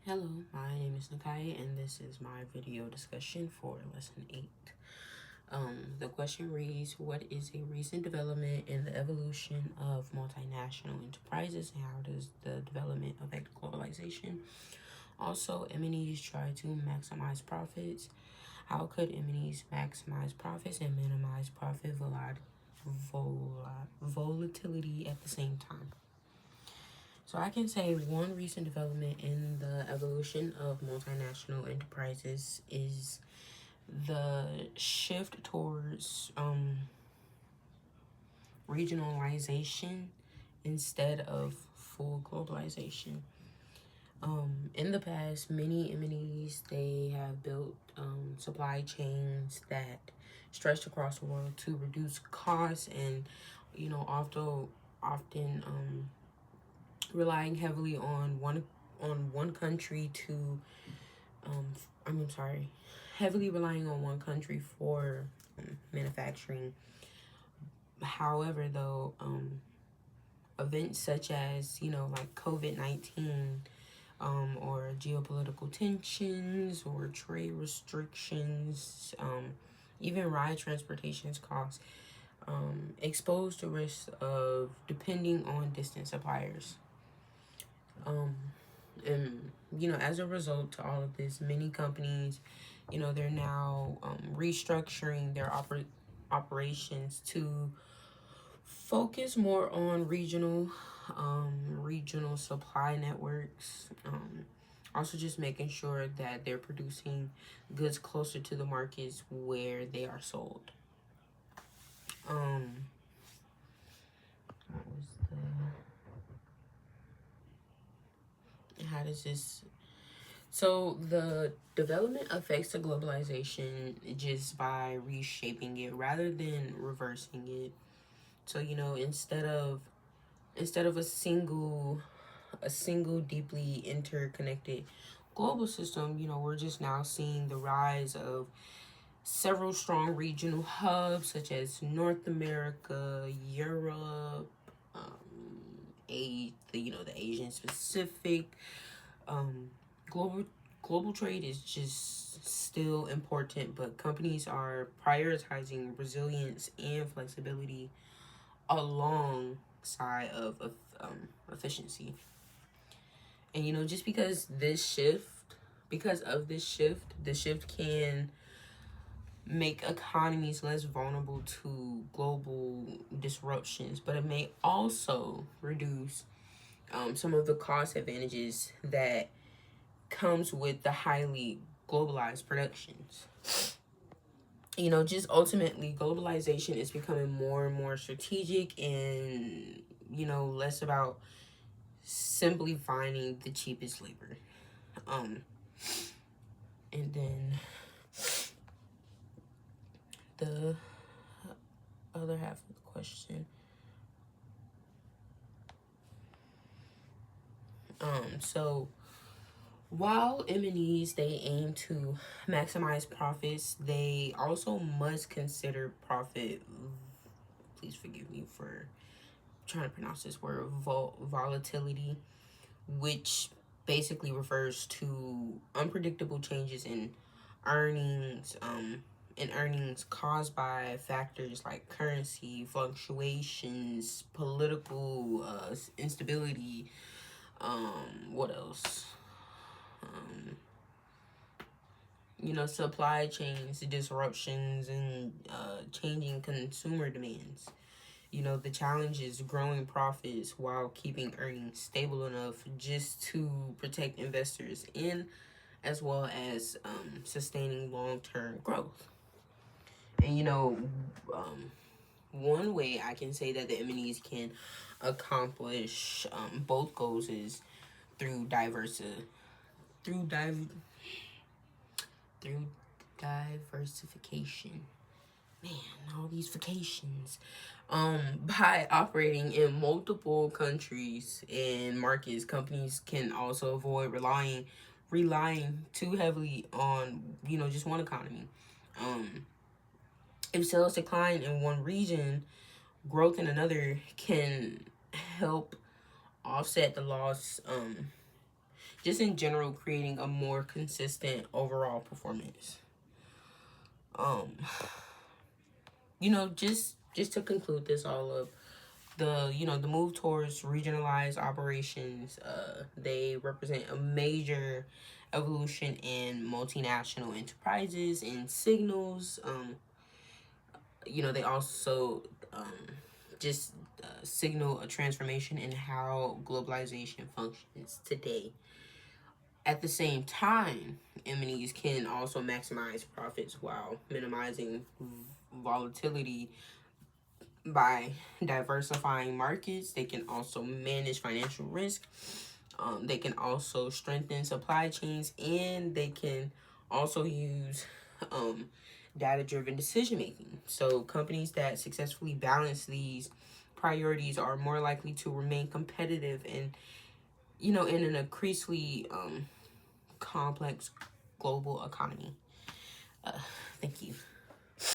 Hello, my name is Nakai, and this is my video discussion for lesson 8. The question reads, what is a recent development in the evolution of multinational enterprises, and how does the development affect globalization? Also, M&Es try to maximize profits. How could M&Es maximize profits and minimize profit volatility at the same time? So I can say one recent development in the evolution of multinational enterprises is the shift towards regionalization instead of full globalization. In the past, many M&Es, they have built supply chains that stretched across the world to reduce costs and, often relying heavily on one country to heavily relying on one country for manufacturing. However, though, events such as like COVID-19 or geopolitical tensions or trade restrictions, even ride transportation costs, exposed to risks of depending on distant suppliers. And as a result to all of this, many companies, they're now restructuring their operations to focus more on regional supply networks. Also just making sure that they're producing goods closer to the markets where they are sold. How does this... So the development affects the globalization just by reshaping it rather than reversing it. So, instead of a single deeply interconnected global system, we're just now seeing the rise of several strong regional hubs such as North America, Europe, the Asian Pacific. Global trade is just still important, but companies are prioritizing resilience and flexibility alongside of efficiency. And just because of this shift, the shift can make economies less vulnerable to global disruptions, but it may also reduce some of the cost advantages that comes with the highly globalized productions. Just ultimately, globalization is becoming more and more strategic and, less about simply finding the cheapest labor. And then the other half of the question. So while M&Es, they aim to maximize profits, they also must consider profit, please forgive me for trying to pronounce this word, volatility, which basically refers to unpredictable changes in earnings, caused by factors like currency fluctuations, political instability, what else? Supply chains disruptions and changing consumer demands. The challenge is growing profits while keeping earnings stable enough just to protect investors in, as well as sustaining long-term growth. And one way I can say that the M&Es can accomplish both goals is through diversification. Man, all these vacations. By operating in multiple countries and markets, companies can also avoid relying too heavily on just one economy. If sales decline in one region, growth in another can help offset the loss. just in general creating a more consistent overall performance. You know, just to conclude this all up, the move towards regionalized operations, they represent a major evolution in multinational enterprises and signals. They also just signal a transformation in how globalization functions today. At the same time, M&Es can also maximize profits while minimizing volatility by diversifying markets. They can also manage financial risk. They can also strengthen supply chains, and they can also use data-driven decision-making. So companies that successfully balance these priorities are more likely to remain competitive and, in an increasingly complex global economy. Thank you.